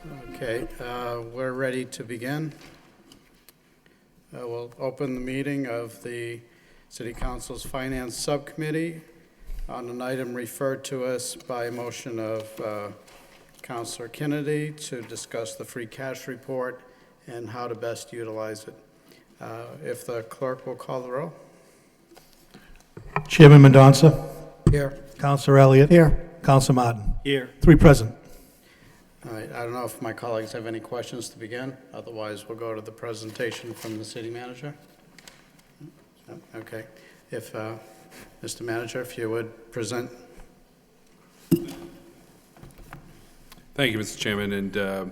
Okay, we're ready to begin. We'll open the meeting of the City Council's Finance Subcommittee on an item referred to us by a motion of Councilor Kennedy to discuss the free cash report and how to best utilize it. If the clerk will call the roll. Chairman Mendonça. Here. Councilor Elliott. Here. Councilor Martin. Here. 3 present. All right, I don't know if my colleagues have any questions to begin. Otherwise, we'll go to the presentation from the city manager. Okay. If, Mr. Manager, if you would present. Thank you, Mr. Chairman, and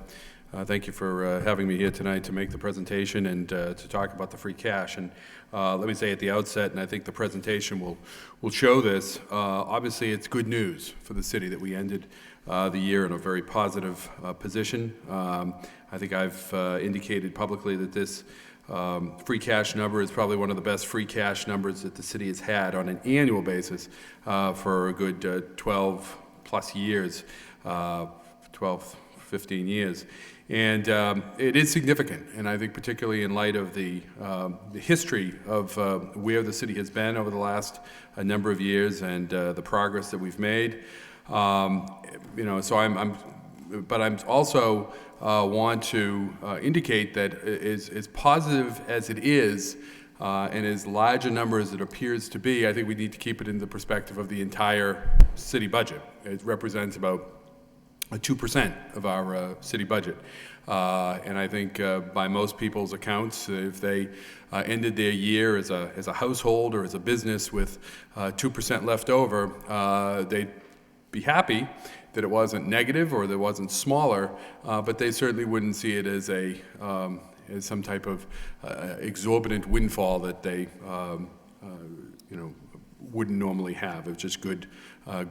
thank you for having me here tonight to make the presentation and to talk about the free cash. And let me say at the outset, and I think the presentation will show this, obviously it's good news for the city that we ended the year in a very positive position. I think I've indicated publicly that this free cash number is probably one of the best free cash numbers that the city has had on an annual basis for a good 12 plus years, 12, 15 years. And it is significant, and I think particularly in light of the history of where the city has been over the last number of years and the progress that we've made. You know, so but I'm also want to indicate that as positive as it is, and as large a number as it appears to be, I think we need to keep it in the perspective of the entire city budget. It represents about 2% of our city budget. And I think by most people's accounts, if they ended their year as a household or as a business with 2% left over, they'd be happy that it wasn't negative or that it wasn't smaller, but they certainly wouldn't see it as as some type of exorbitant windfall that they wouldn't normally have. It's just some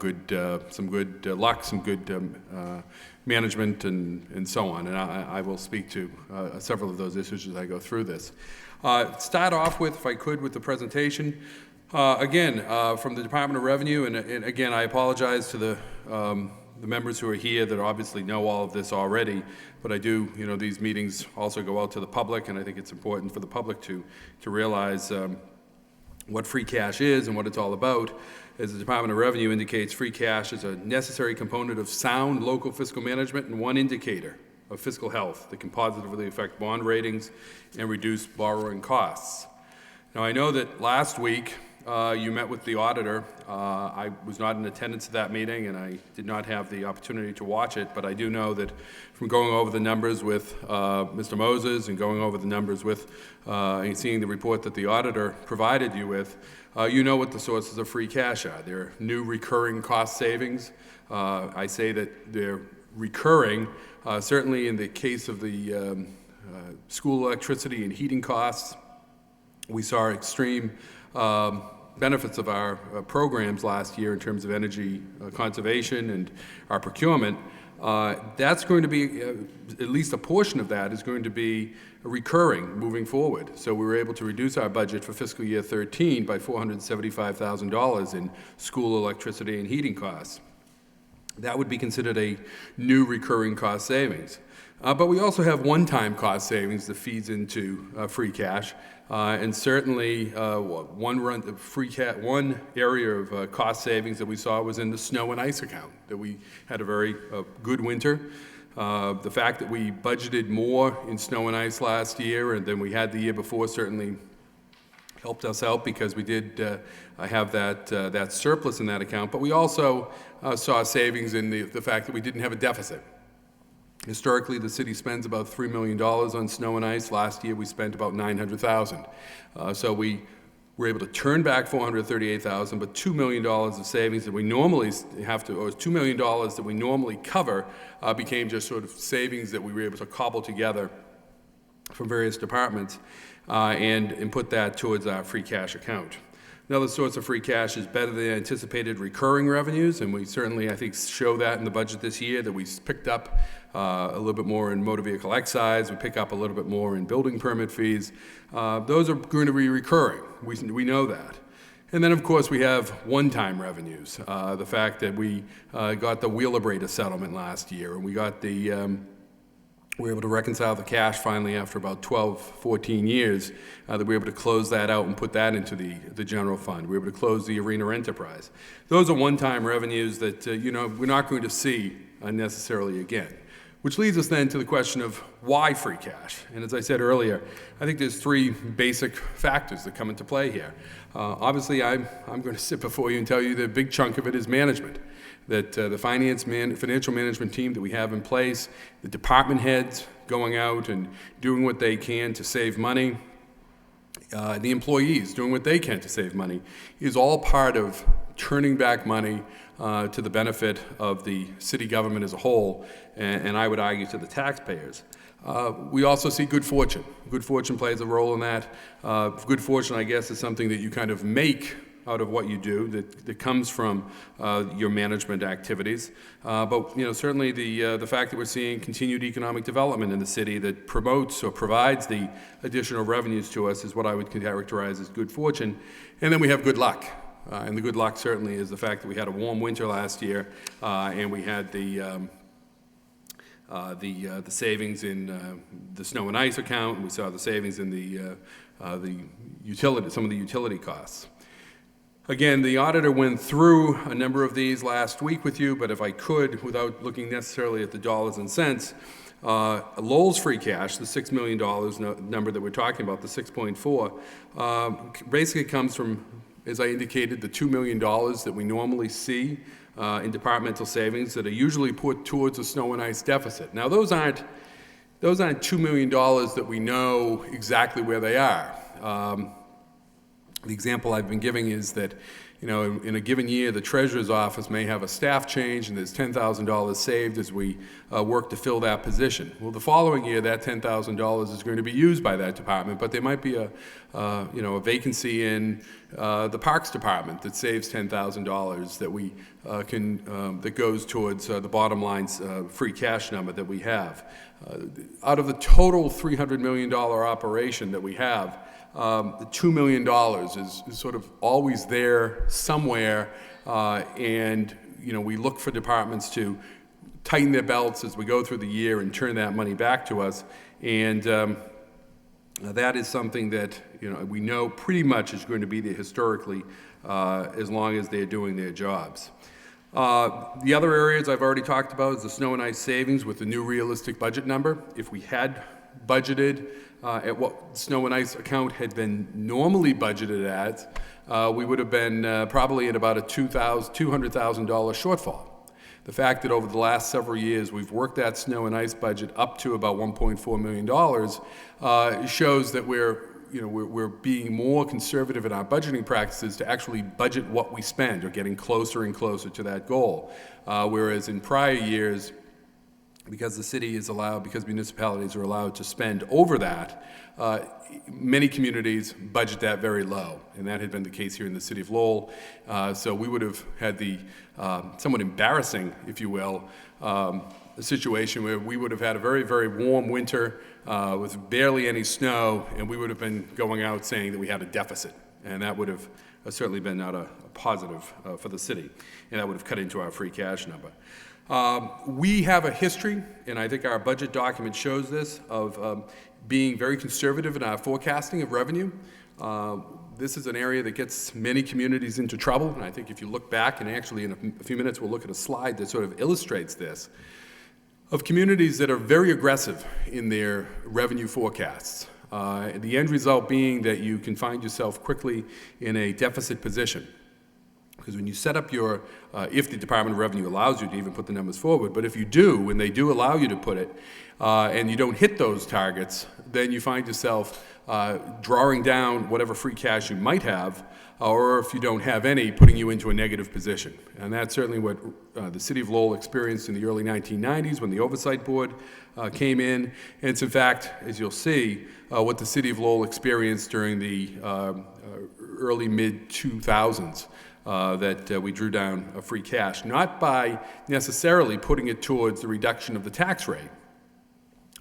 good luck, some good management, and so on. And I will speak to several of those issues as I go through this. Start off with, if I could, with the presentation. Again, from the Department of Revenue, and again, I apologize to the members who are here that obviously know all of this already, but I do, these meetings also go out to the public, and I think it's important for the public to realize what free cash is and what it's all about. As the Department of Revenue indicates, free cash is a necessary component of sound local fiscal management and one indicator of fiscal health that can positively affect bond ratings and reduce borrowing costs. Now, I know that last week you met with the auditor. I was not in attendance at that meeting, and I did not have the opportunity to watch it, but I do know that from going over the numbers with Mr. Moses and going over the numbers with and seeing the report that the auditor provided you with, you know what the sources of free cash are. They're new recurring cost savings. I say that they're recurring, certainly in the case of the school electricity and heating costs. We saw extreme benefits of our programs last year in terms of energy conservation and our procurement. That's going to be, at least a portion of that is going to be recurring moving forward. So we were able to reduce our budget for fiscal year 13 by $475,000 in school electricity and heating costs. That would be considered a new recurring cost savings. But we also have one-time cost savings that feeds into free cash. And certainly one area of cost savings that we saw was in the snow and ice account, that we had a very good winter. The fact that we budgeted more in snow and ice last year than we had the year before certainly helped us out, because we did have that surplus in that account. But we also saw savings in the fact that we didn't have a deficit. Historically, the city spends about $3 million on snow and ice. Last year, we spent about $900,000. So we were able to turn back $438,000, but $2 million of savings that we normally have to, or $2 million that we normally cover, became just sort of savings that we were able to cobble together from various departments and put that towards our free cash account. Another source of free cash is better than anticipated recurring revenues, and we certainly, I think, show that in the budget this year, that we picked up a little bit more in motor vehicle excise, we pick up a little bit more in building permit fees. Those are going to be recurring. We know that. And then, of course, we have one-time revenues. The fact that we got the Wheelabrator settlement last year, and we got the we were able to reconcile the cash finally after about 12, 14 years, that we were able to close that out and put that into the general fund. We were able to close the arena enterprise. Those are one-time revenues that, we're not going to see necessarily again. Which leads us then to the question of why free cash? And as I said earlier, I think there's three basic factors that come into play here. Obviously, I'm going to sit before you and tell you that a big chunk of it is management. That the financial management team that we have in place, the department heads going out and doing what they can to save money, the employees doing what they can to save money, is all part of turning back money to the benefit of the city government as a whole, and I would argue to the taxpayers. We also see good fortune. Good fortune plays a role in that. Good fortune, I guess, is something that you kind of make out of what you do that comes from your management activities. But certainly the fact that we're seeing continued economic development in the city that promotes or provides the additional revenues to us is what I would characterize as good fortune. And then we have good luck. And the good luck certainly is the fact that we had a warm winter last year, and we had the savings in the snow and ice account. We saw the savings in the utility, some of the utility costs. Again, the auditor went through a number of these last week with you, but if I could, without looking necessarily at the dollars and cents, Lowell's free cash, the $6 million number that we're talking about, the 6.4, basically comes from, as I indicated, the $2 million that we normally see in departmental savings that are usually put towards a snow and ice deficit. Now, those aren't $2 million that we know exactly where they are. The example I've been giving is that, in a given year, the treasurer's office may have a staff change and there's $10,000 saved as we work to fill that position. Well, the following year, that $10,000 is going to be used by that department, but there might be a vacancy in the Parks Department that saves $10,000 that we that goes towards the bottom line's free cash number that we have. Out of the total $300 million operation that we have, the $2 million is sort of always there somewhere, and we look for departments to tighten their belts as we go through the year and turn that money back to us, and that is something that we know pretty much is going to be there historically as long as they're doing their jobs. The other areas I've already talked about is the snow and ice savings with the new realistic budget number. If we had budgeted at what the snow and ice account had been normally budgeted at, we would have been probably at about a $200,000 shortfall. The fact that over the last several years we've worked that snow and ice budget up to about $1.4 million shows that we're being more conservative in our budgeting practices to actually budget what we spend, or getting closer and closer to that goal. Whereas in prior years, because the city is allowed, because municipalities are allowed to spend over that, many communities budget that very low, and that had been the case here in the city of Lowell. So we would have had the somewhat embarrassing, if you will, a situation where we would have had a very, very warm winter with barely any snow, and we would have been going out saying that we had a deficit, and that would have certainly been not a positive for the city, and that would have cut into our free cash number. We have a history, and I think our budget document shows this, of being very conservative in our forecasting of revenue. This is an area that gets many communities into trouble, and I think if you look back, and actually in a few minutes we'll look at a slide that sort of illustrates this, of communities that are very aggressive in their revenue forecasts. The end result being that you can find yourself quickly in a deficit position. Because when you set up your, if the Department of Revenue allows you to even put the numbers forward, but if you do, when they do allow you to put it, and you don't hit those targets, then you find yourself drawing down whatever free cash you might have, or if you don't have any, putting you into a negative position. And that's certainly what the City of Lowell experienced in the early 1990s when the Oversight Board came in. And it's in fact, as you'll see, what the City of Lowell experienced during the early mid-2000s. That we drew down free cash, not by necessarily putting it towards the reduction of the tax rate,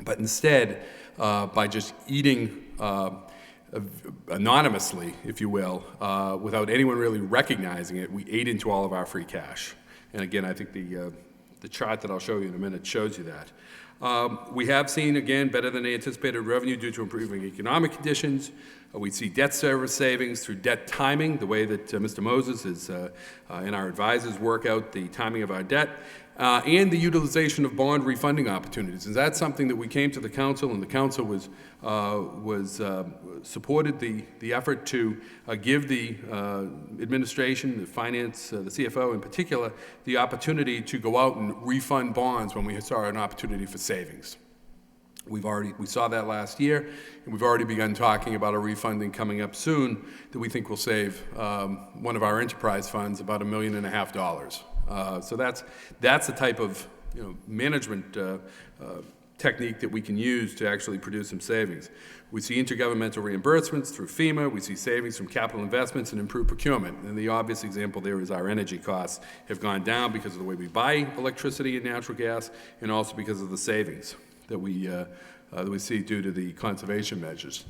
but instead by just eating anonymously, if you will, without anyone really recognizing it. We ate into all of our free cash. And again, I think the chart that I'll show you in a minute shows you that. We have seen, again, better than anticipated revenue due to improving economic conditions. We see debt service savings through debt timing, the way that Mr. Moses is, and our advisors work out the timing of our debt, and the utilization of bond refunding opportunities. And that's something that we came to the council, and the council supported the effort to give the administration, the finance, the CFO in particular, the opportunity to go out and refund bonds when we saw an opportunity for savings. We saw that last year, and we've already begun talking about a refunding coming up soon that we think will save one of our enterprise funds about $1.5 million. So that's the type of management technique that we can use to actually produce some savings. We see intergovernmental reimbursements through FEMA. We see savings from capital investments and improved procurement. And the obvious example there is our energy costs have gone down because of the way we buy electricity and natural gas, and also because of the savings that we see due to the conservation measures.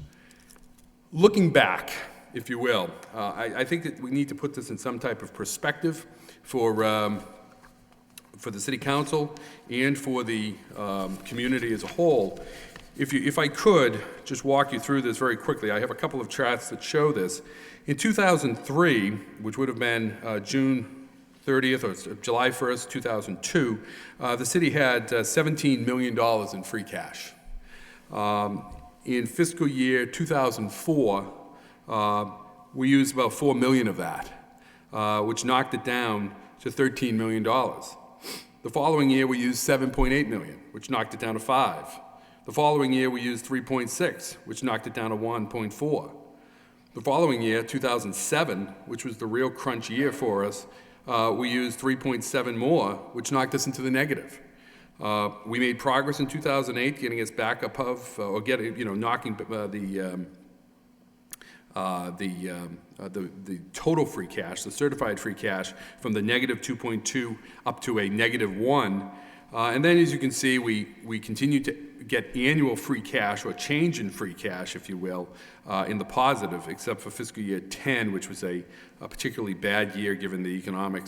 Looking back, if you will, I think that we need to put this in some type of perspective for the City Council and for the community as a whole. If I could just walk you through this very quickly, I have a couple of charts that show this. In 2003, which would have been June 30th or July 1st, 2002, the city had $17 million in free cash. In fiscal year 2004, we used about $4 million of that, which knocked it down to $13 million. The following year, we used $7.8 million, which knocked it down to $5 million. The following year, we used $3.6 million, which knocked it down to $1.4 million. The following year, 2007, which was the real crunch year for us, we used 3.7 more, which knocked us into the negative. We made progress in 2008, getting us back above, or knocking the total free cash, the certified free cash, from the negative 2.2 up to a negative 1. And then, as you can see, we continue to get annual free cash, or change in free cash, if you will, in the positive, except for fiscal year 10, which was a particularly bad year given the economic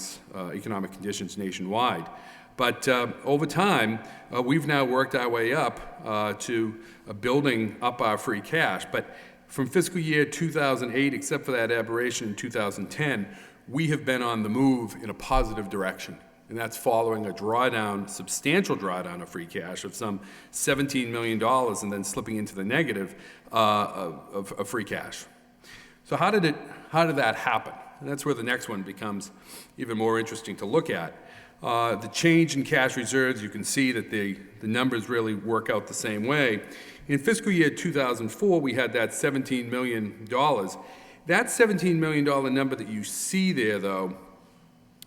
conditions nationwide. But over time, we've now worked our way up to building up our free cash. But from fiscal year 2008, except for that aberration in 2010, we have been on the move in a positive direction. And that's following a drawdown, substantial drawdown of free cash of some $17 million, and then slipping into the negative of free cash. So how did that happen? And that's where the next one becomes even more interesting to look at. The change in cash reserves, you can see that the numbers really work out the same way. In fiscal year 2004, we had that $17 million. That $17 million number that you see there, though,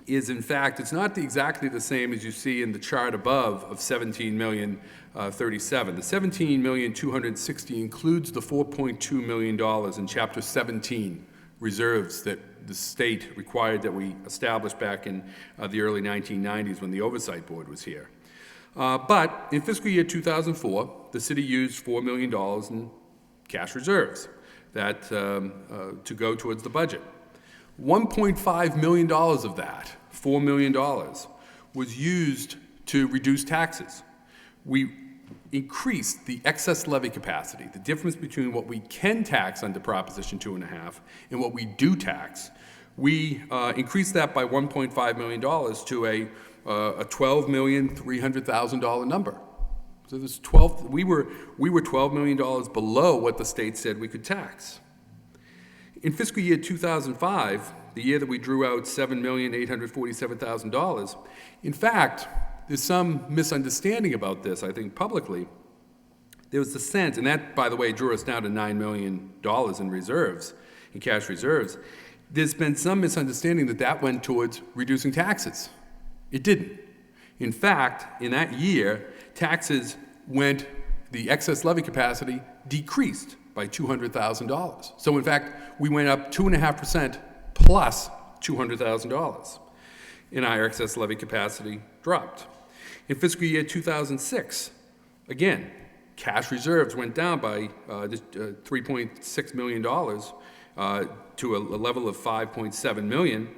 is in fact, it's not exactly the same as you see in the chart above of 17,037. The 17,260 includes the $4.2 million in Chapter 17 reserves that the state required that we establish back in the early 1990s when the Oversight Board was here. But in fiscal year 2004, the city used $4 million in cash reserves that to go towards the budget. $1.5 million of that, $4 million, was used to reduce taxes. We increased the excess levy capacity, the difference between what we can tax under Proposition 2.5 and what we do tax. We increased that by $1.5 million to a $12,300,000 number. So there's we were $12 million below what the state said we could tax. In fiscal year 2005, the year that we drew out $7,847,000, in fact, there's some misunderstanding about this, I think, publicly. There was the sense, and that, by the way, drew us down to $9 million in reserves, in cash reserves. There's been some misunderstanding that that went towards reducing taxes. It didn't. In fact, in that year, taxes went, the excess levy capacity decreased by $200,000. So in fact, we went up 2.5% plus $200,000, and our excess levy capacity dropped. In fiscal year 2006, again, cash reserves went down by $3.6 million to a level of $5.7 million.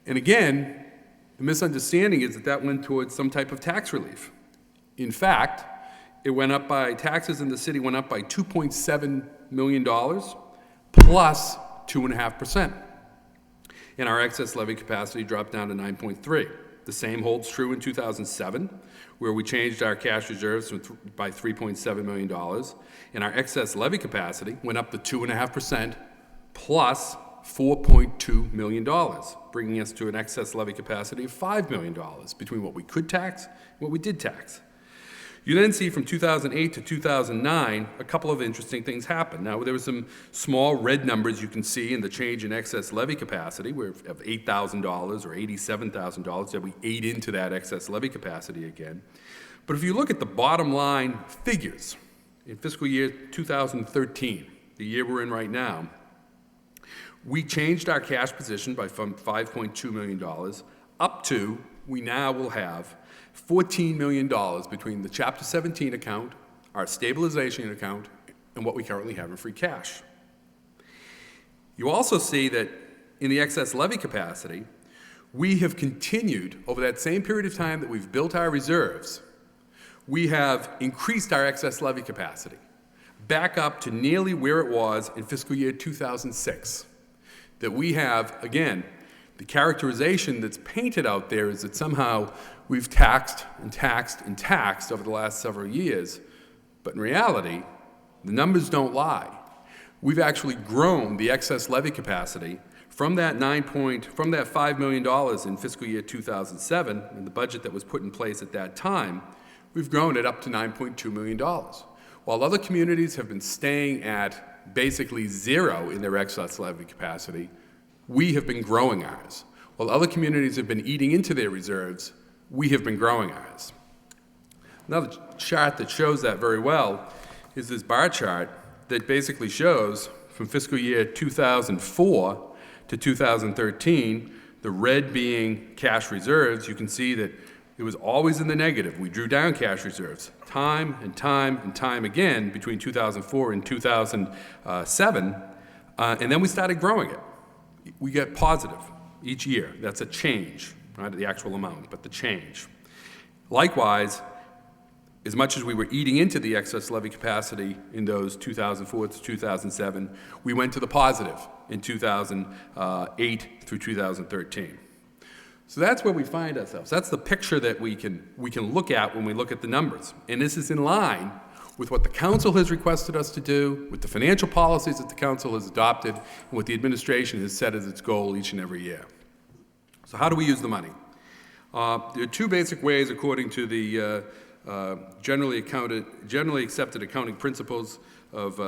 And again, the misunderstanding is that that went towards some type of tax relief. In fact, taxes in the city went up by $2.7 million plus 2.5%. And our excess levy capacity dropped down to 9.3. The same holds true in 2007, where we changed our cash reserves by $3.7 million, and our excess levy capacity went up to 2.5% plus $4.2 million, bringing us to an excess levy capacity of $5 million between what we could tax and what we did tax. You then see from 2008 to 2009, a couple of interesting things happened. Now, there were some small red numbers you can see in the change in excess levy capacity, where of $8,000 or $87,000 that we ate into that excess levy capacity again. But if you look at the bottom line figures, in fiscal year 2013, the year we're in right now, we changed our cash position by from $5.2 million up to, we now will have $14 million between the Chapter 17 account, our stabilization account, and what we currently have in free cash. You also see that in the excess levy capacity, we have continued over that same period of time that we've built our reserves, we have increased our excess levy capacity back up to nearly where it was in fiscal year 2006. That we have, again, the characterization that's painted out there is that somehow we've taxed and taxed and taxed over the last several years, but in reality, the numbers don't lie. We've actually grown the excess levy capacity from that $5 million in fiscal year 2007, and the budget that was put in place at that time, we've grown it up to $9.2 million. While other communities have been staying at basically zero in their excess levy capacity, we have been growing ours. While other communities have been eating into their reserves, we have been growing ours. Another chart that shows that very well is this bar chart that basically shows from fiscal year 2004 to 2013, the red being cash reserves. You can see that it was always in the negative. We drew down cash reserves time and time and time again between 2004 and 2007, and then we started growing it. We get positive each year. That's a change, not the actual amount, but the change. Likewise, as much as we were eating into the excess levy capacity in those 2004 to 2007, we went to the positive in 2008 through 2013. So that's where we find ourselves. That's the picture that we can look at when we look at the numbers. And this is in line with what the council has requested us to do, with the financial policies that the council has adopted, and what the administration has set as its goal each and every year. So how do we use the money? There are two basic ways according to the generally accepted accounting principles of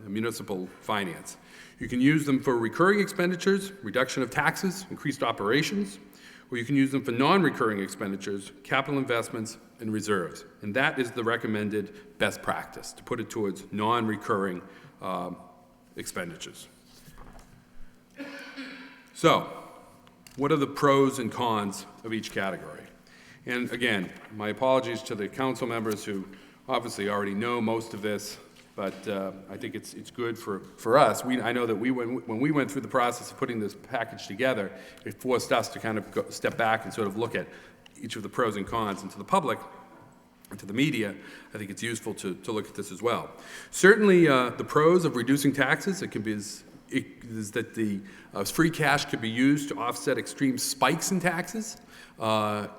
municipal finance. You can use them for recurring expenditures, reduction of taxes, increased operations, or you can use them for non-recurring expenditures, capital investments, and reserves. And that is the recommended best practice, to put it towards non-recurring expenditures. So, what are the pros and cons of each category? And again, my apologies to the council members who obviously already know most of this, but I think it's good for us. I know that when we went through the process of putting this package together, it forced us to kind of step back and sort of look at each of the pros and cons. And to the public and to the media, I think it's useful to look at this as well. Certainly, the pros of reducing taxes, is that the free cash could be used to offset extreme spikes in taxes.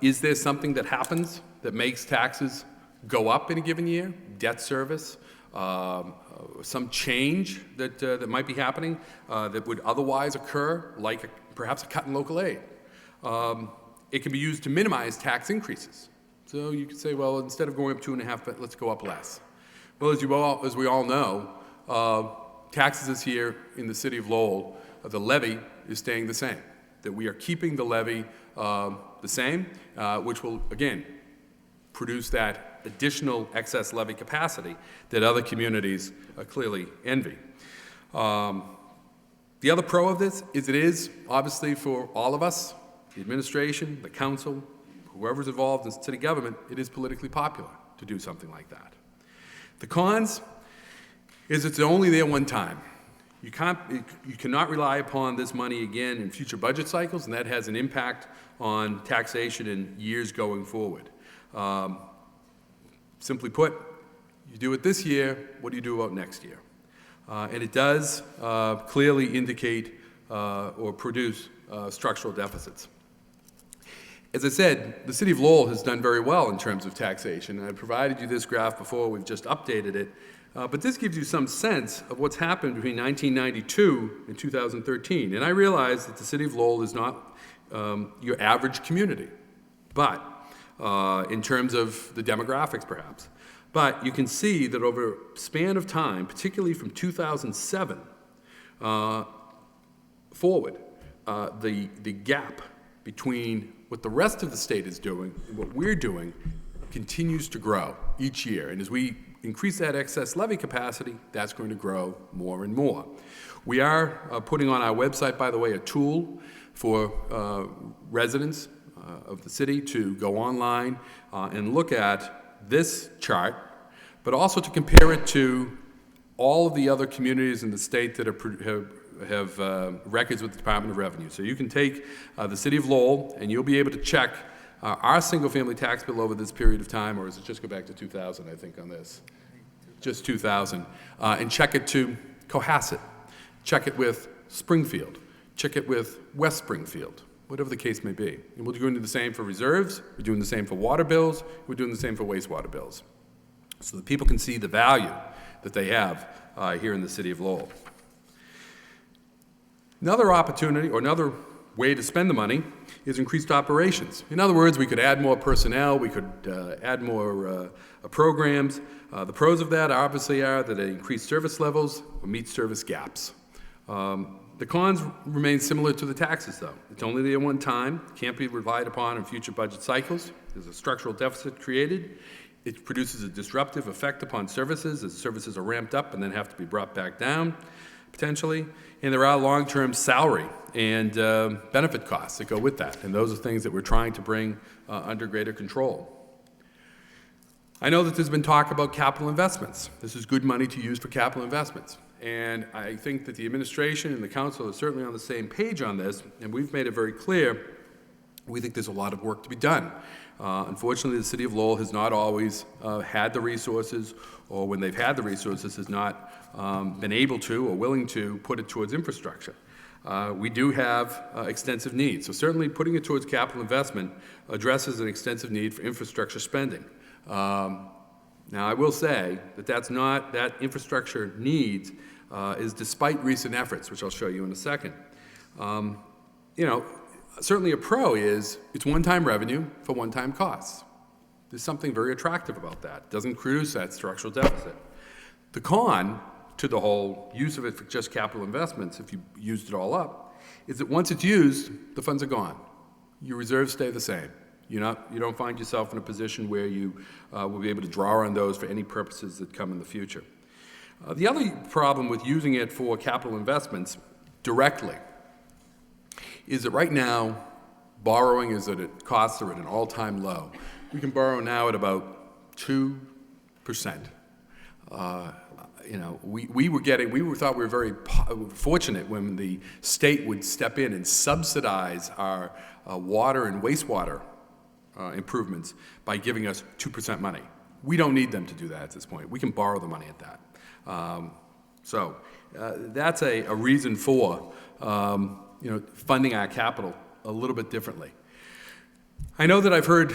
Is there something that happens that makes taxes go up in a given year? Debt service? Some change that might be happening that would otherwise occur, like perhaps a cut in local aid. It can be used to minimize tax increases. So you could say, well, instead of going up 2.5%, let's go up less. Well, as we all know, taxes this year in the city of Lowell, the levy is staying the same. That we are keeping the levy the same, which will, again, produce that additional excess levy capacity that other communities clearly envy. The other pro of this is it is, obviously, for all of us, the administration, the council, whoever's involved in city government, it is politically popular to do something like that. The cons is it's only there one time. You cannot rely upon this money again in future budget cycles, and that has an impact on taxation in years going forward. Simply put, You do it this year, what do you do about next year? And it does clearly indicate or produce structural deficits. As I said, the city of Lowell has done very well in terms of taxation. And I provided you this graph before, we've just updated it. But this gives you some sense of what's happened between 1992 and 2013. And I realize that the city of Lowell is not your average community, but in terms of the demographics perhaps. But you can see that over a span of time, particularly from 2007 forward, the gap between what the rest of the state is doing and what we're doing continues to grow each year. And as we increase that excess levy capacity, that's going to grow more and more. We are putting on our website, by the way, a tool for residents of the city to go online and look at this chart, but also to compare it to all of the other communities in the state that have records with the Department of Revenue. So you can take the city of Lowell and you'll be able to check our single-family tax bill over this period of time, or does it just go back to 2000, I think, on this? Just 2000. And check it to Cohasset. Check it with Springfield. Check it with West Springfield, whatever the case may be. And we're doing the same for reserves. We're doing the same for water bills. We're doing the same for wastewater bills. So that people can see the value that they have here in the city of Lowell. Another opportunity, or another way to spend the money, is increased operations. In other words, we could add more personnel, we could add more programs. The pros of that obviously are that it increased service levels or meet service gaps. The cons remain similar to the taxes, though. It's only there one time, can't be relied upon in future budget cycles. There's a structural deficit created. It produces a disruptive effect upon services as services are ramped up and then have to be brought back down, potentially. And there are long-term salary and benefit costs that go with that. And those are things that we're trying to bring under greater control. I know that there's been talk about capital investments. This is good money to use for capital investments. And I think that the administration and the council are certainly on the same page on this, and we've made it very clear we think there's a lot of work to be done. Unfortunately, the city of Lowell has not always had the resources, or when they've had the resources, has not been able to or willing to put it towards infrastructure. We do have extensive needs, so certainly putting it towards capital investment addresses an extensive need for infrastructure spending. Now, I will say that that infrastructure needs is despite recent efforts, which I'll show you in a second. Certainly a pro is it's one-time revenue for one-time costs. There's something very attractive about that. It doesn't produce that structural deficit. The con to the whole use of it for just capital investments, if you used it all up, is that once it's used, the funds are gone. Your reserves stay the same. You don't find yourself in a position where you will be able to draw on those for any purposes that come in the future. The other problem with using it for capital investments directly is that right now, borrowing is costs are at an all-time low. We can borrow now at about 2%. We thought we were very fortunate when the state would step in and subsidize our water and wastewater improvements by giving us 2% money. We don't need them to do that at this point. We can borrow the money at that. So that's a reason for funding our capital a little bit differently. I know that I've heard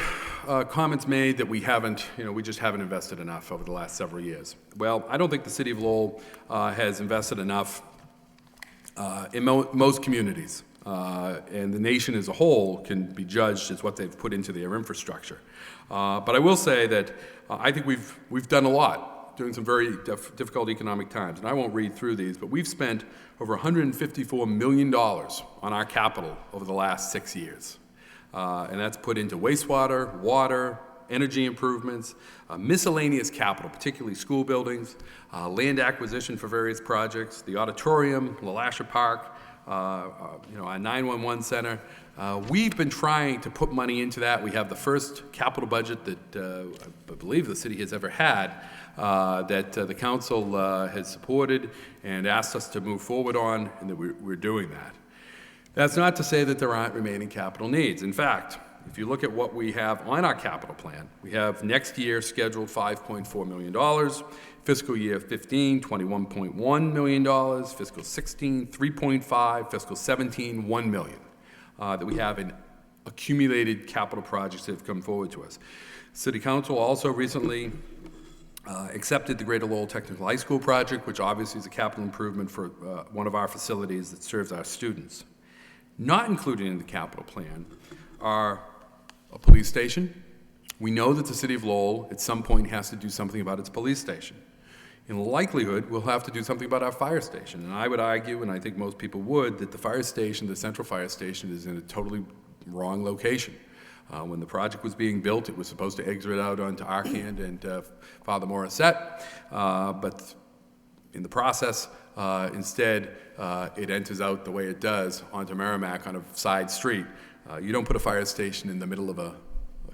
comments made that we just haven't invested enough over the last several years. Well, I don't think the city of Lowell has invested enough in most communities. And the nation as a whole can be judged as what they've put into their infrastructure. But I will say that I think we've done a lot during some very difficult economic times. And I won't read through these, but we've spent over $154 million on our capital over the last 6 years. And that's put into wastewater, water, energy improvements, miscellaneous capital, particularly school buildings, land acquisition for various projects, the auditorium, LaLasha Park, our 911 center. We've been trying to put money into that. We have the first capital budget that I believe the city has ever had that the council has supported and asked us to move forward on, and that we're doing that. That's not to say that there aren't remaining capital needs. In fact, if you look at what we have on our capital plan, we have next year scheduled $5.4 million, fiscal year 15, $21.1 million, fiscal 16, $3.5, fiscal 17, $1 million, that we have in accumulated capital projects that have come forward to us. City Council also recently accepted the Greater Lowell Technical High School project, which obviously is a capital improvement for one of our facilities that serves our students. Not included in the capital plan are a police station. We know that the city of Lowell at some point has to do something about its police station. In likelihood, we'll have to do something about our fire station. And I would argue, and I think most people would, that the fire station, the central fire station, is in a totally wrong location. When the project was being built, it was supposed to exit out onto Arcand and Father Morissette, but in the process, instead, it enters out the way it does onto Merrimack on a side street. You don't put a fire station in the middle of a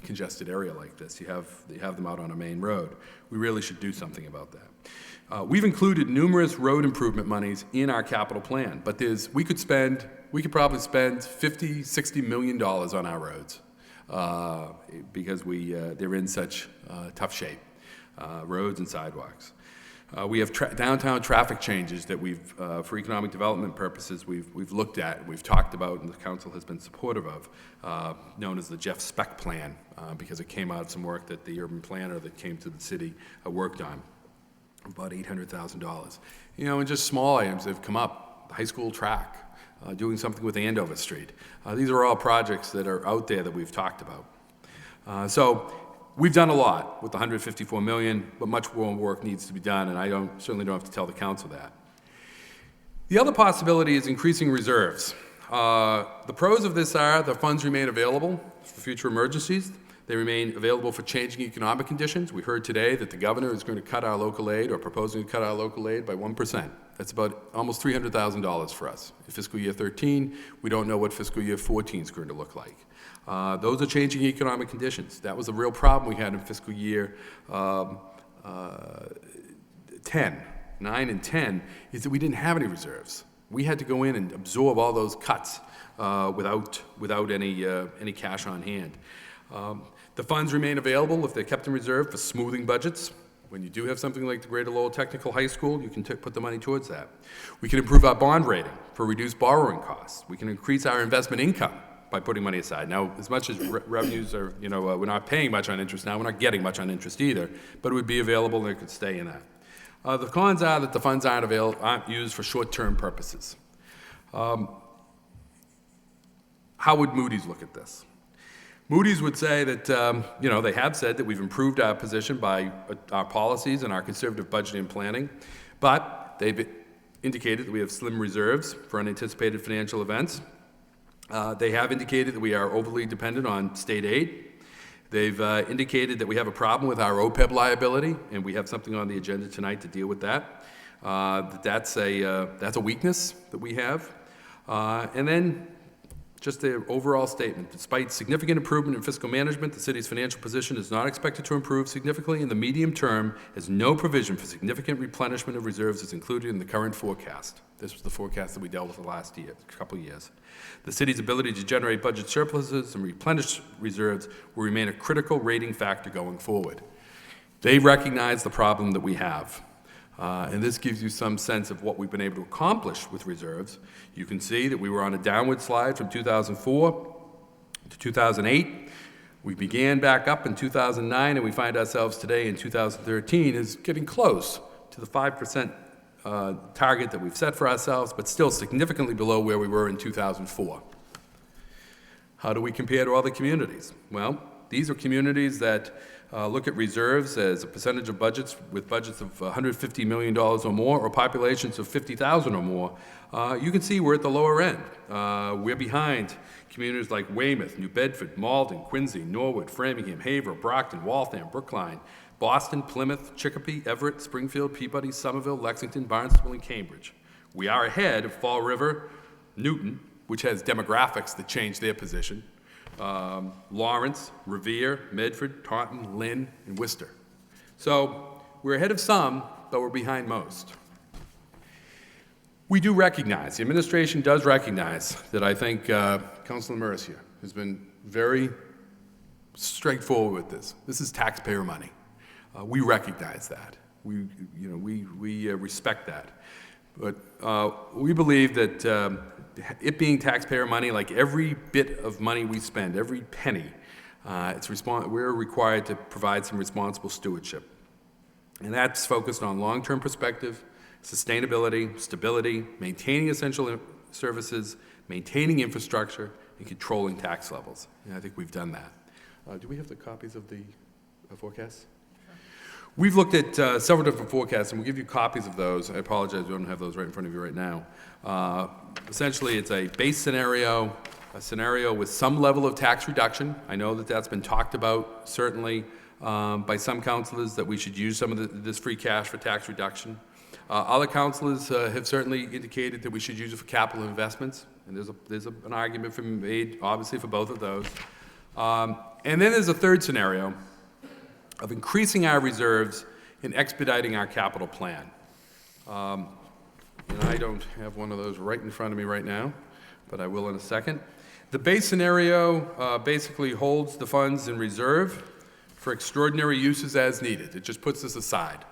congested area like this. You have them out on a main road. We really should do something about that. We've included numerous road improvement monies in our capital plan, but we could probably spend $50, $60 million on our roads because they're in such tough shape, roads and sidewalks. We have downtown traffic changes that for economic development purposes, we've looked at, we've talked about, and the council has been supportive of, known as the Jeff Speck Plan, because it came out of some work that the urban planner that came to the city worked on, about $800,000. And just small items that have come up, the high school track, doing something with Andover Street. These are all projects that are out there that we've talked about. So we've done a lot with the $154 million, but much more work needs to be done, and I certainly don't have to tell the council that. The other possibility is increasing reserves. The pros of this are the funds remain available for future emergencies. They remain available for changing economic conditions. We heard today that the governor is going to cut our local aid, or proposing to cut our local aid by 1%. That's about almost $300,000 for us. In fiscal year 13, we don't know what fiscal year 14 is going to look like. Those are changing economic conditions. That was a real problem we had in fiscal year 9 and 10, is that we didn't have any reserves. We had to go in and absorb all those cuts without any cash on hand. The funds remain available if they're kept in reserve for smoothing budgets. When you do have something like the Greater Lowell Technical High School, you can put the money towards that. We can improve our bond rating for reduced borrowing costs. We can increase our investment income by putting money aside. Now, as much as revenues are, we're not paying much on interest now, we're not getting much on interest either, but it would be available and it could stay in that. The cons are that the funds aren't used for short-term purposes. How would Moody's look at this? Moody's would say that, they have said that we've improved our position by our policies and our conservative budgeting and planning, but they've indicated that we have slim reserves for unanticipated financial events. They have indicated that we are overly dependent on state aid. They've indicated that we have a problem with our OPEB liability, and we have something on the agenda tonight to deal with that. That's a weakness that we have. And then just the overall statement, despite significant improvement in fiscal management, the city's financial position is not expected to improve significantly in the medium term, as no provision for significant replenishment of reserves is included in the current forecast. This was the forecast that we dealt with the last couple of years. The city's ability to generate budget surpluses and replenish reserves will remain a critical rating factor going forward. They recognize the problem that we have. And this gives you some sense of what we've been able to accomplish with reserves. You can see that we were on a downward slide from 2004 to 2008. We began back up in 2009, and we find ourselves today in 2013 is getting close to the 5% target that we've set for ourselves, but still significantly below where we were in 2004. How do we compare to other communities? Well, these are communities that look at reserves as a percentage of budgets with budgets of $150 million or more, or populations of 50,000 or more. You can see we're at the lower end. We're behind communities like Weymouth, New Bedford, Malden, Quincy, Norwood, Framingham, Haverhill, Brockton, Waltham, Brookline, Boston, Plymouth, Chicopee, Everett, Springfield, Peabody, Somerville, Lexington, Barnstable, and Cambridge. We are ahead of Fall River, Newton, which has demographics that change their position, Lawrence, Revere, Medford, Taunton, Lynn, and Worcester. So we're ahead of some, but we're behind most. We do recognize, the administration does recognize that I think Councilor Mercier has been very straightforward with this. This is taxpayer money. We recognize that. We respect that. But we believe that it being taxpayer money, like every bit of money we spend, every penny, we're required to provide some responsible stewardship. And that's focused on long-term perspective, sustainability, stability, maintaining essential services, maintaining infrastructure, and controlling tax levels. And I think we've done that. Do we have the copies of the forecasts? We've looked at several different forecasts, and we'll give you copies of those. I apologize, we don't have those right in front of you right now. Essentially, it's a base scenario, a scenario with some level of tax reduction. I know that that's been talked about, certainly, by some councilors, that we should use some of this free cash for tax reduction. Other councilors have certainly indicated that we should use it for capital investments, and there's an argument made, obviously, for both of those. And then there's a third scenario of increasing our reserves and expediting our capital plan. And I don't have one of those right in front of me right now, but I will in a second. The base scenario basically holds the funds in reserve for extraordinary uses as needed. It just puts this aside.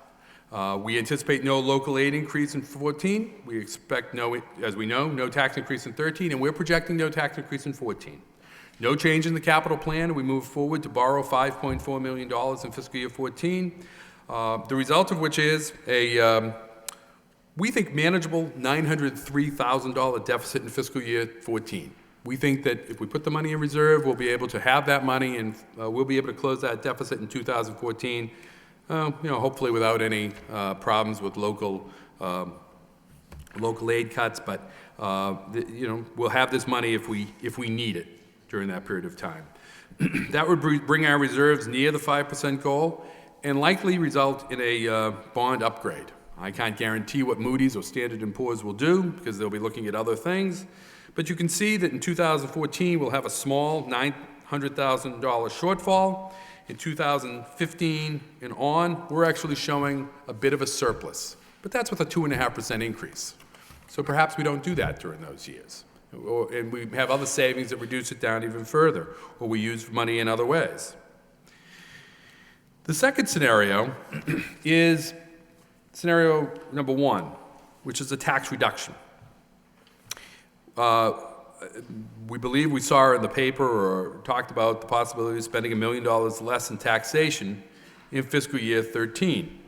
We anticipate no local aid increase in 14. We expect as we know, no tax increase in 13, and we're projecting no tax increase in 14. No change in the capital plan. We move forward to borrow $5.4 million in fiscal year 14. The result of which is we think, manageable $903,000 deficit in fiscal year 14. We think that if we put the money in reserve, we'll be able to have that money, and we'll be able to close that deficit in 2014, hopefully without any problems with local aid cuts. But we'll have this money if we need it during that period of time. That would bring our reserves near the 5% goal and likely result in a bond upgrade. I can't guarantee what Moody's or Standard & Poor's will do, because they'll be looking at other things. But you can see that in 2014, we'll have a small $900,000 shortfall. In 2015 and on, we're actually showing a bit of a surplus. But that's with a 2.5% increase. So perhaps we don't do that during those years. And we have other savings that reduce it down even further, or we use money in other ways. The second scenario is scenario number one, which is a tax reduction. We believe we saw in the paper or talked about the possibility of spending $1 million less in taxation in fiscal year 13.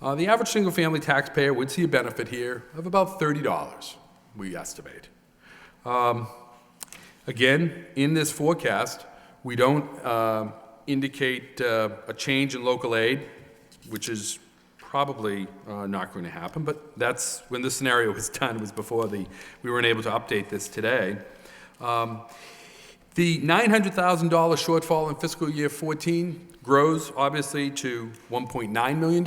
The average single-family taxpayer would see a benefit here of about $30, we estimate. Again, in this forecast, we don't indicate a change in local aid, which is probably not going to happen, but that's when this scenario was done. It was before we weren't able to update this today. The $900,000 shortfall in fiscal year 14 grows, obviously, to $1.9 million,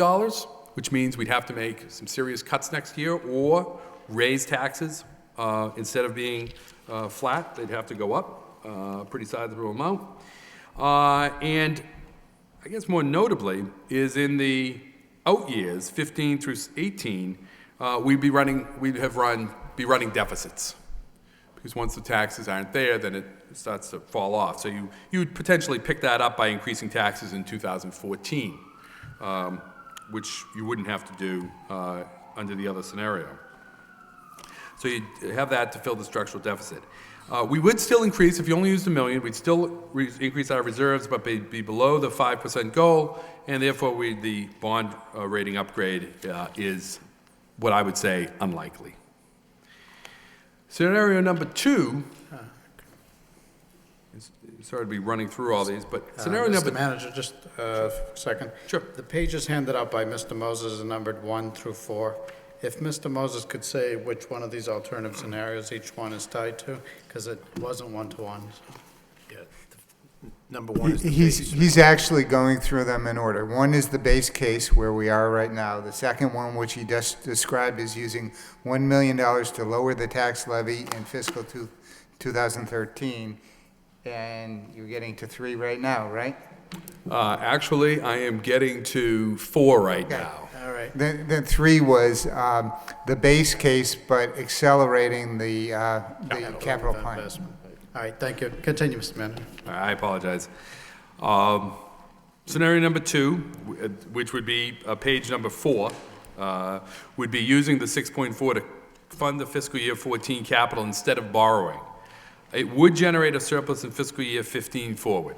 which means we'd have to make some serious cuts next year or raise taxes. Instead of being flat, they'd have to go up a pretty sizable amount. And I guess more notably is in the out years, 15 through 18, we'd be running deficits, because once the taxes aren't there, then it starts to fall off. So you would potentially pick that up by increasing taxes in 2014, which you wouldn't have to do under the other scenario. So you'd have that to fill the structural deficit. We would still increase, if you only used $1 million, we'd still increase our reserves, but be below the 5% goal, and therefore the bond rating upgrade is what I would say unlikely. Scenario number two, sorry to be running through all these, but scenario number... Mr. Manager, just a second. Sure. The pages handed out by Mr. Moses are numbered 1 through 4. If Mr. Moses could say which one of these alternative scenarios each one is tied to, because it wasn't one-to-one. Yeah, number one is the base. He's actually going through them in order. One is the base case where we are right now. The second one, which he just described, is using $1 million to lower the tax levy in fiscal 2013, and you're getting to 3 right now, right? Actually, I am getting to 4 right now. All right. Then 3 was the base case, but accelerating the capital plan. Investment. All right, thank you. Continue, Mr. Manager. I apologize. Scenario number 2, which would be page number 4, would be using the 6.4 to fund the fiscal year 14 capital instead of borrowing. It would generate a surplus in fiscal year 15 forward.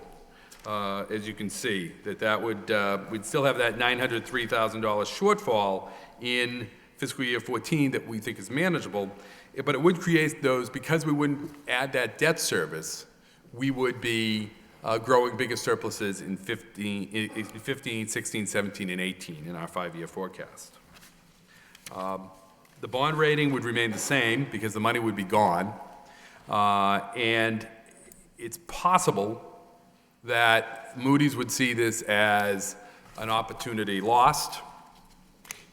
As you can see, that would, we'd still have that $903,000 shortfall in fiscal year 14 that we think is manageable, but it would create those, because we wouldn't add that debt service, we would be growing bigger surpluses in 15, 16, 17, and 18 in our 5-year forecast. The bond rating would remain the same because the money would be gone, and it's possible that Moody's would see this as an opportunity lost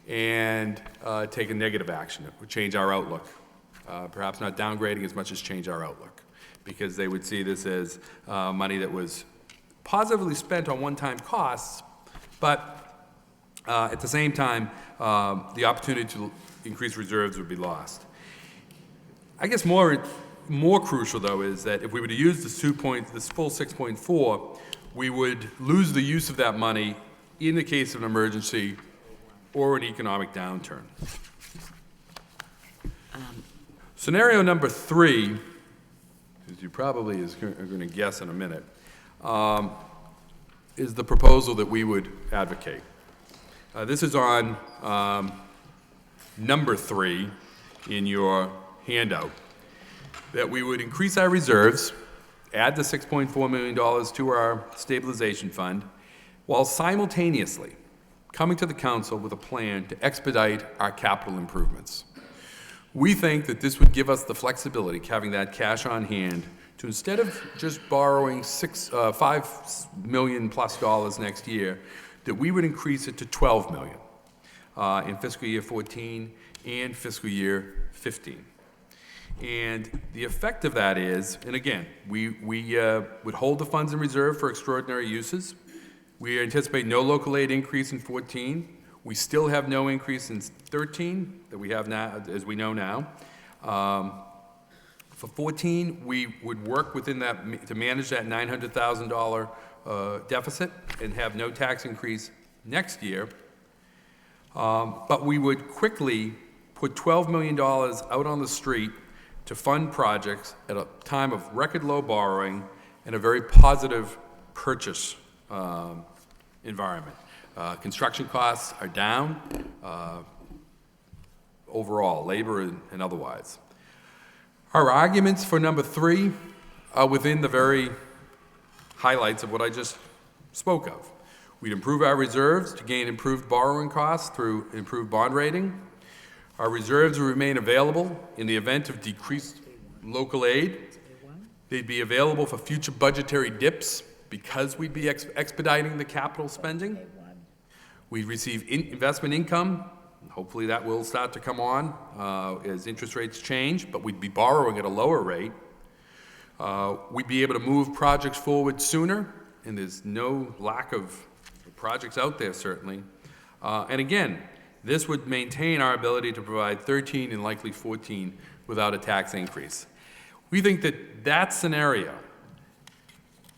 and take a negative action. It would change our outlook. Perhaps not downgrading as much as change our outlook, because they would see this as money that was positively spent on one-time costs, but at the same time, the opportunity to increase reserves would be lost. I guess more crucial, though, is that if we were to use this full 6.4, we would lose the use of that money in the case of an emergency or an economic downturn. Scenario number 3, as you probably are going to guess in a minute, is the proposal that we would advocate. This is on number 3 in your handout, that we would increase our reserves, add the $6.4 million to our stabilization fund, while simultaneously coming to the council with a plan to expedite our capital improvements. We think that this would give us the flexibility, having that cash on hand, to instead of just borrowing $5 million plus next year, that we would increase it to $12 million in fiscal year 14 and fiscal year 15. And the effect of that is, and again, we would hold the funds in reserve for extraordinary uses. We anticipate no local aid increase in 14. We still have no increase in 13 that we have now, as we know now. For 14, we would work within that to manage that $900,000 deficit and have no tax increase next year. But we would quickly put $12 million out on the street to fund projects at a time of record low borrowing and a very positive purchase environment. Construction costs are down overall, labor and otherwise. Our arguments for number 3 are within the very highlights of what I just spoke of. We'd improve our reserves to gain improved borrowing costs through improved bond rating. Our reserves will remain available in the event of decreased local aid. They'd be available for future budgetary dips because we'd be expediting the capital spending. We'd receive investment income. Hopefully that will start to come on as interest rates change, but we'd be borrowing at a lower rate. We'd be able to move projects forward sooner, and there's no lack of projects out there, certainly. And again, this would maintain our ability to provide 13 and likely 14 without a tax increase. We think that that scenario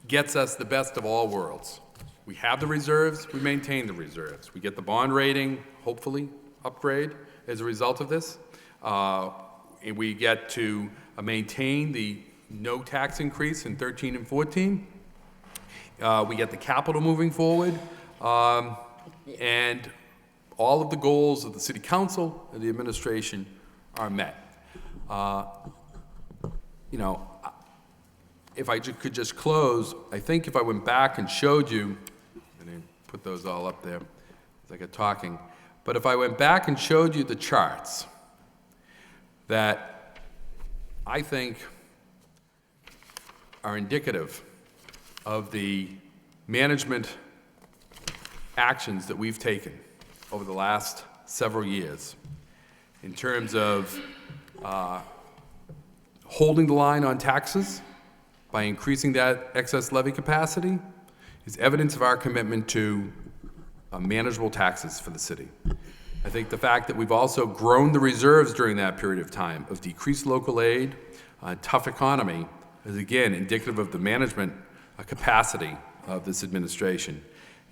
gets us the best of all worlds. We have the reserves, we maintain the reserves. We get the bond rating, hopefully, upgrade as a result of this. And we get to maintain the no tax increase in 13 and 14. We get the capital moving forward. And all of the goals of the City Council and the administration are met. You know, if I could just close, I think if I went back and showed you, and I put those all up there as I got talking, but if I went back and showed you the charts that I think are indicative of the management actions that we've taken over the last several years in terms of holding the line on taxes by increasing that excess levy capacity is evidence of our commitment to manageable taxes for the city. I think the fact that we've also grown the reserves during that period of time of decreased local aid, tough economy, is again indicative of the management capacity of this administration.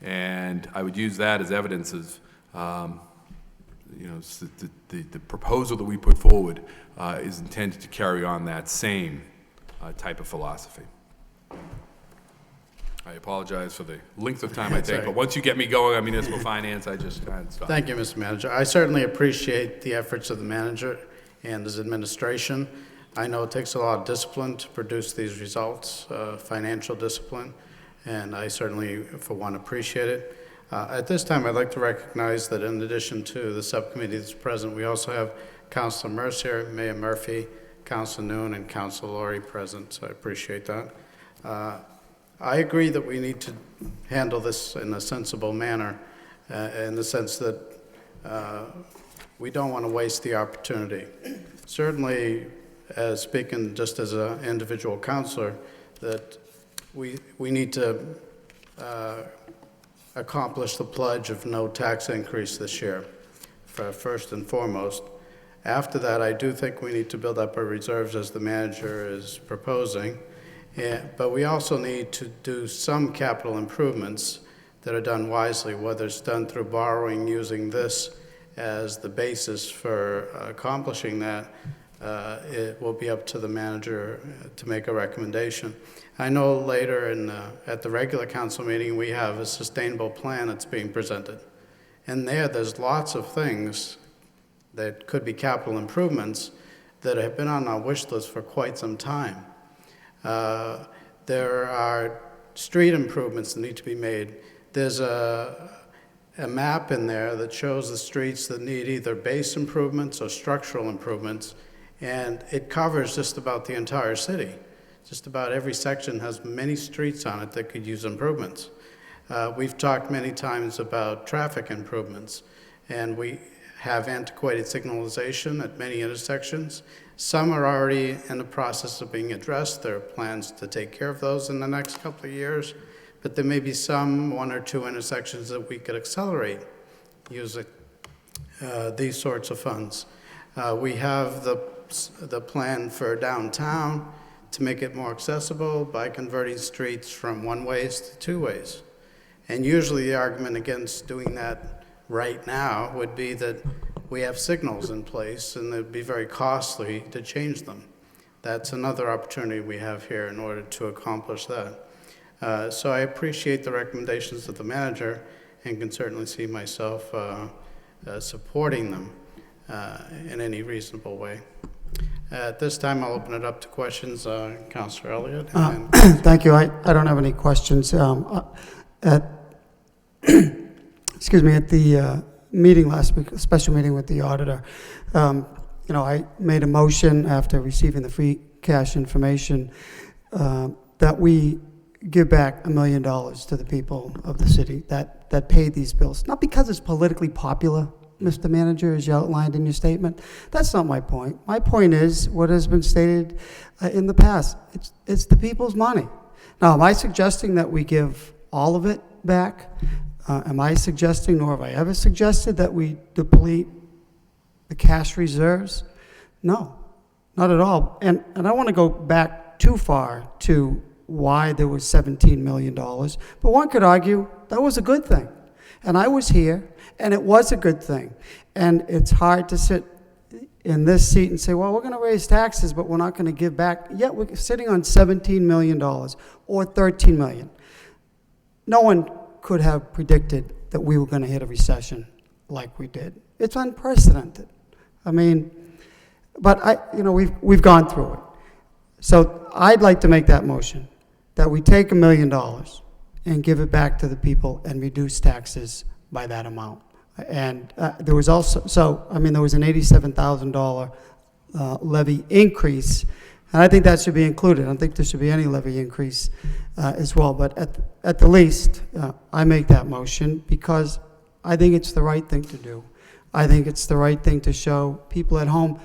And I would use that as evidence of, the proposal that we put forward is intended to carry on that same type of philosophy. I apologize for the length of time I take, right. but once you get me going on municipal finance, I just can't stop. Thank you, Mr. Manager. I certainly appreciate the efforts of the manager and his administration. I know it takes a lot of discipline to produce these results, financial discipline, and I certainly, for one, appreciate it. At this time, I'd like to recognize that in addition to the subcommittee that's present, we also have Councilor Mercier, Mayor Murphy, Councilor Noon, and Councilor Laurie present, so I appreciate that. I agree that we need to handle this in a sensible manner, in the sense that we don't want to waste the opportunity. Certainly, as speaking just as an individual councilor, that we need to accomplish the pledge of no tax increase this year, first and foremost. After that, I do think we need to build up our reserves as the manager is proposing, but we also need to do some capital improvements that are done wisely, whether it's done through borrowing, using this as the basis for accomplishing that. It will be up to the manager to make a recommendation. I know later at the regular council meeting, we have a sustainable plan that's being presented. And there's lots of things that could be capital improvements that have been on our wish list for quite some time. There are street improvements that need to be made. There's a map in there that shows the streets that need either base improvements or structural improvements, and it covers just about the entire city. Just about every section has many streets on it that could use improvements. We've talked many times about traffic improvements, and we have antiquated signalization at many intersections. Some are already in the process of being addressed. There are plans to take care of those in the next couple of years, but there may be some one or two intersections that we could accelerate using these sorts of funds. We have the plan for downtown to make it more accessible by converting streets from one-ways to two-ways. And usually the argument against doing that right now would be that we have signals in place and it'd be very costly to change them. That's another opportunity we have here in order to accomplish that. So I appreciate the recommendations of the manager and can certainly see myself supporting them in any reasonable way. At this time, I'll open it up to questions. Councilor Elliott. Thank you. I don't have any questions. Excuse me, at the meeting last week, a special meeting with the auditor, I made a motion after receiving the free cash information that we give back $1 million to the people of the city that paid these bills. Not because it's politically popular, Mr. Manager, as you outlined in your statement. That's not my point. My point is what has been stated in the past. It's the people's money. Now, am I suggesting that we give all of it back? Am I suggesting, nor have I ever suggested, that we deplete the cash reserves? No, not at all. And I don't want to go back too far to why there was $17 million. But one could argue that was a good thing. And I was here, and it was a good thing. And it's hard to sit in this seat and say, well, we're going to raise taxes, but we're not going to give back. Yet we're sitting on $17 million or $13 million. No one could have predicted that we were going to hit a recession like we did. It's unprecedented. I mean, but we've gone through it. So I'd like to make that motion that we take $1 million and give it back to the people and reduce taxes by that amount. And there was also, there was an $87,000 levy increase, and I think that should be included. I don't think there should be any levy increase as well. But at the least, I make that motion because I think it's the right thing to do. I think it's the right thing to show people at home.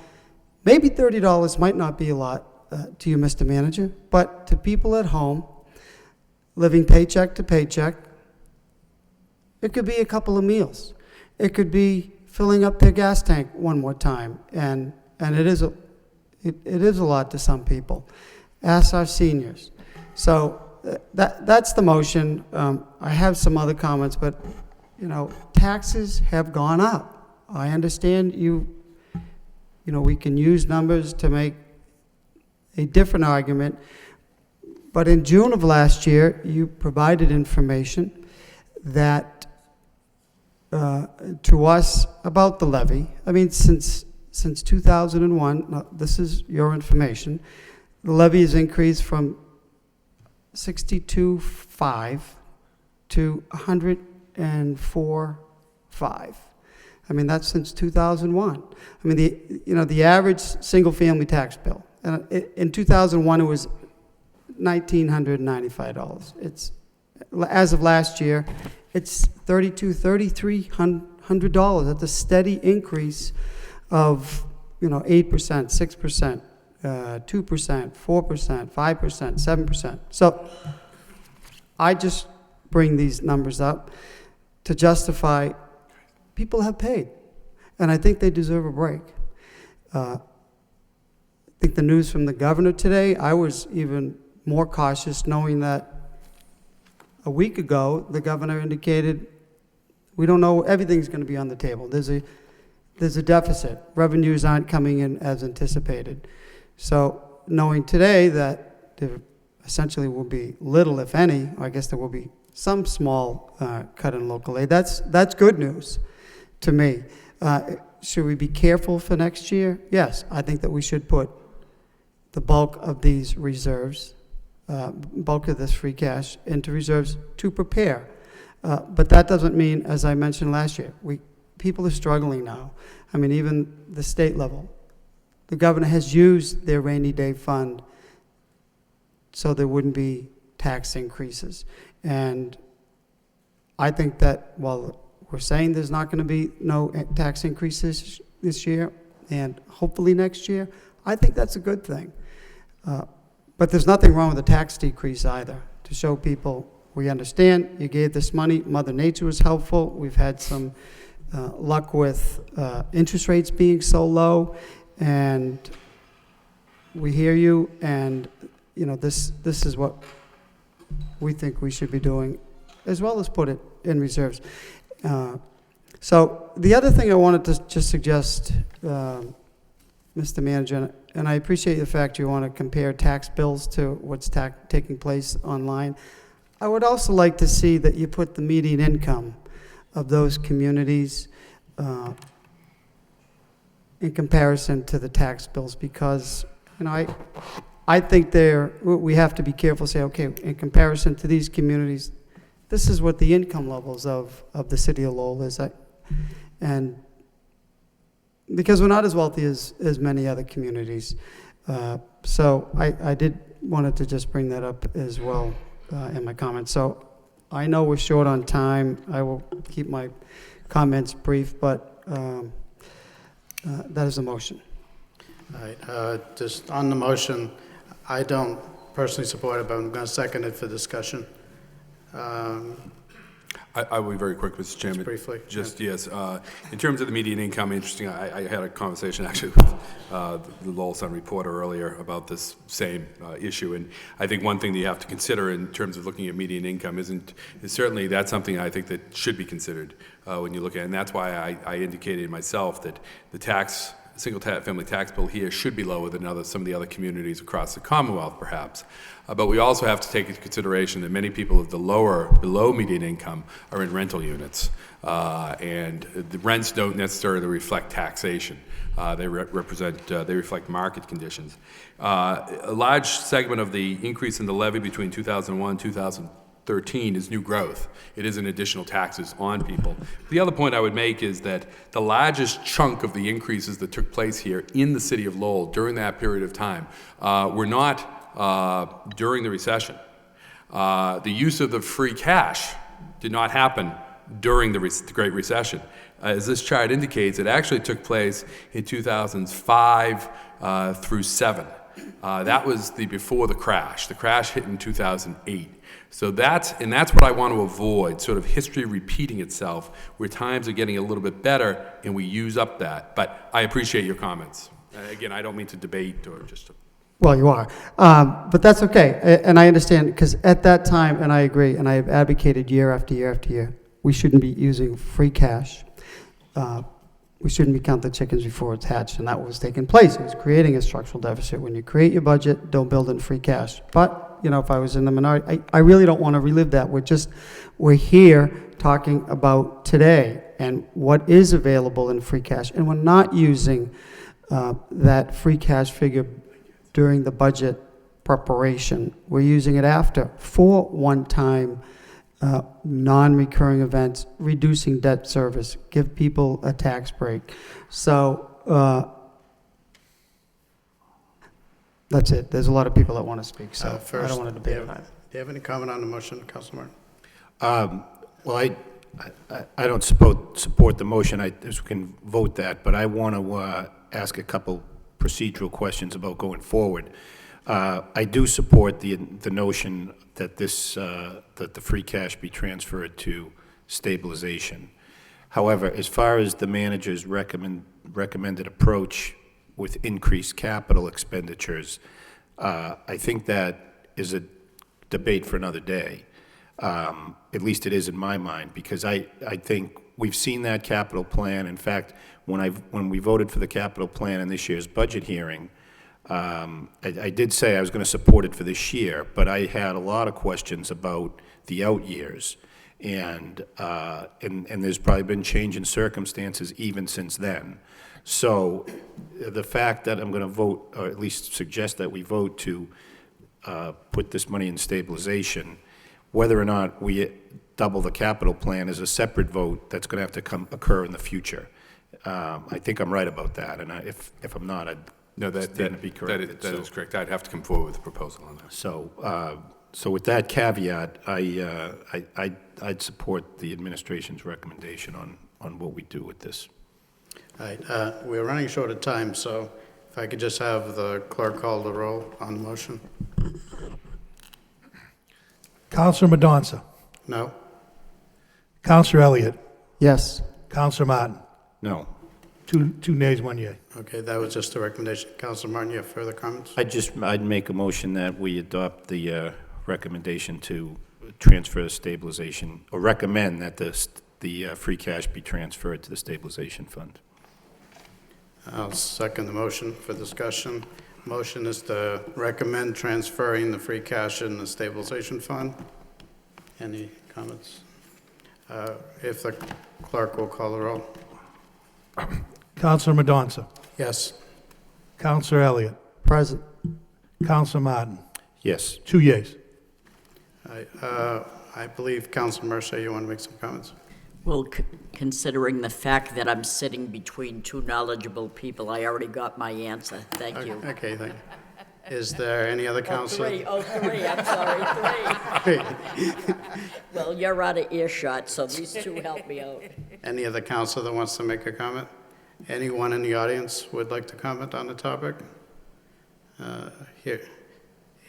Maybe $30 might not be a lot to you, Mr. Manager, but to people at home living paycheck to paycheck, it could be a couple of meals. It could be filling up their gas tank one more time, and it is a lot to some people. Ask our seniors. So that's the motion. I have some other comments, but, taxes have gone up. I understand we can use numbers to make a different argument, but in June of last year, you provided information that to us about the levy. I mean, since 2001, now, this is your information, the levy has increased from 62.5 to 104.5. I mean, that's since 2001. I mean, the average single-family tax bill, in 2001, it was $1,995. It's, as of last year, it's $3,300. That's a steady increase of, 8%, 6%, 2%, 4%, 5%, 7%. So I just bring these numbers up to justify people have paid, and I think they deserve a break. I think the news from the governor today, I was even more cautious knowing that a week ago, the governor indicated we don't know, everything's going to be on the table. There's a deficit. Revenues aren't coming in as anticipated. So knowing today that there essentially will be little, if any, or I guess there will be some small cut in local aid, that's good news to me. Should we be careful for next year? Yes, I think that we should put the bulk of these reserves, bulk of this free cash into reserves to prepare. But that doesn't mean, as I mentioned last year, people are struggling now. I mean, even the state level. The governor has used their rainy day fund so there wouldn't be tax increases. And I think that while we're saying there's not going to be no tax increases this year and hopefully next year, I think that's a good thing. But there's nothing wrong with a tax decrease either, to show people we understand you gave this money. Mother Nature was helpful. We've had some luck with interest rates being so low, and we hear you, and this is what we think we should be doing, as well as put it in reserves. So the other thing I wanted to just suggest, Mr. Manager, and I appreciate the fact you want to compare tax bills to what's taking place online. I would also like to see that you put the median income of those communities in comparison to the tax bills, because I think we have to be careful, say, okay, in comparison to these communities, this is what the income levels of the city of Lowell is. And because we're not as wealthy as many other communities. So I wanted to just bring that up as well in my comments. So I know we're short on time. I will keep my comments brief, but that is a motion. All right, just on the motion, I don't personally support it, but I'm going to second it for discussion. I will be very quick, Mr. Chairman. Just briefly. Yes. In terms of the median income, interesting, I had a conversation actually with the Lowell Sun Reporter earlier about this same issue, and I think one thing that you have to consider in terms of looking at median income is certainly that's something I think that should be considered when you look at it, and that's why I indicated myself that the single-family tax bill here should be lower than some of the other communities across the Commonwealth, perhaps. But we also have to take into consideration that many people of below median income are in rental units, and the rents don't necessarily reflect taxation. They reflect market conditions. A large segment of the increase in the levy between 2001 and 2013 is new growth. It isn't additional taxes on people. The other point I would make is that the largest chunk of the increases that took place here in the city of Lowell during that period of time were not during the recession. The use of the free cash did not happen during the Great Recession. As this chart indicates, it actually took place in 2005 through 7. That was before the crash. The crash hit in 2008. So that's what I want to avoid, sort of history repeating itself, where times are getting a little bit better and we use up that. But I appreciate your comments. Again, I don't mean to debate or just to Well, you are. But that's okay. And I understand, because at that time, and I agree, and I have advocated year after year after year, we shouldn't be using free cash. We shouldn't be counting the chickens before it's hatched, and that was taking place. It was creating a structural deficit. When you create your budget, don't build in free cash. But, you know, if I was in the minority, I really don't want to relive that. We're here talking about today and what is available in free cash, and we're not using that free cash figure during the budget preparation. We're using it after for one-time non-recurring events, reducing debt service, give people a tax break. So that's it. There's a lot of people that want to speak, so I First, don't want to debate it either. do you have any comment on the motion, Councilor Martin? Well, I don't support the motion. I just can vote that, but I want to ask a couple procedural questions about going forward. I do support the notion that that the free cash be transferred to stabilization. However, as far as the manager's recommended approach with increased capital expenditures, I think that is a debate for another day. At least it is in my mind, because I think we've seen that capital plan. In fact, when we voted for the capital plan in this year's budget hearing, I did say I was going to support it for this year, but I had a lot of questions about the out years, and there's probably been change in circumstances even since then. So the fact that I'm going to vote, or at least suggest that we vote to put this money in stabilization, whether or not we double the capital plan is a separate vote that's going to have to occur in the future. I think I'm right about that, and if I'm not, I'd No, that be corrected. that is correct. I'd have to come forward with a proposal on that. So with that caveat, I'd support the administration's recommendation on what we do with this. All right, we're running short of time, so if I could just have the clerk call the roll on the motion. Counselor Madonza. No? Counselor Elliott. Yes. Counselor Martin. No. Two nays, one yea. Okay, that was just a recommendation. Councilor Martin, you have further comments? I'd make a motion that we adopt the recommendation to transfer the stabilization, or recommend that the free cash be transferred to the stabilization fund. I'll second the motion for discussion. Motion is to recommend transferring the free cash in the stabilization fund. Any comments? If the clerk will call the roll. Counselor Madonza. Yes. Counselor Elliott. Present. Counselor Martin. Yes. 2 yeas. I believe Councilor Mercer, you want to make some comments? Well, considering the fact that I'm sitting between two knowledgeable people, I already got my answer. Thank you. Okay, thank you. Is there any other councilor? Three, I'm sorry, three. Well, you're out of earshot, so these two help me out. Any other councilor that wants to make a comment? Anyone in the audience would like to comment on the topic?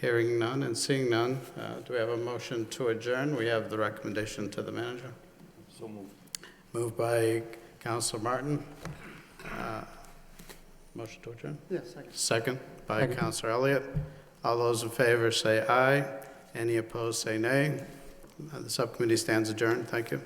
Hearing none and seeing none, do we have a motion to adjourn? We have the recommendation to the manager. So moved. Moved by Councilor Martin. Motion to adjourn? Yes, second. Second by Councilor Elliott. All those in favor say aye. Any opposed say nay. The subcommittee stands adjourned. Thank you.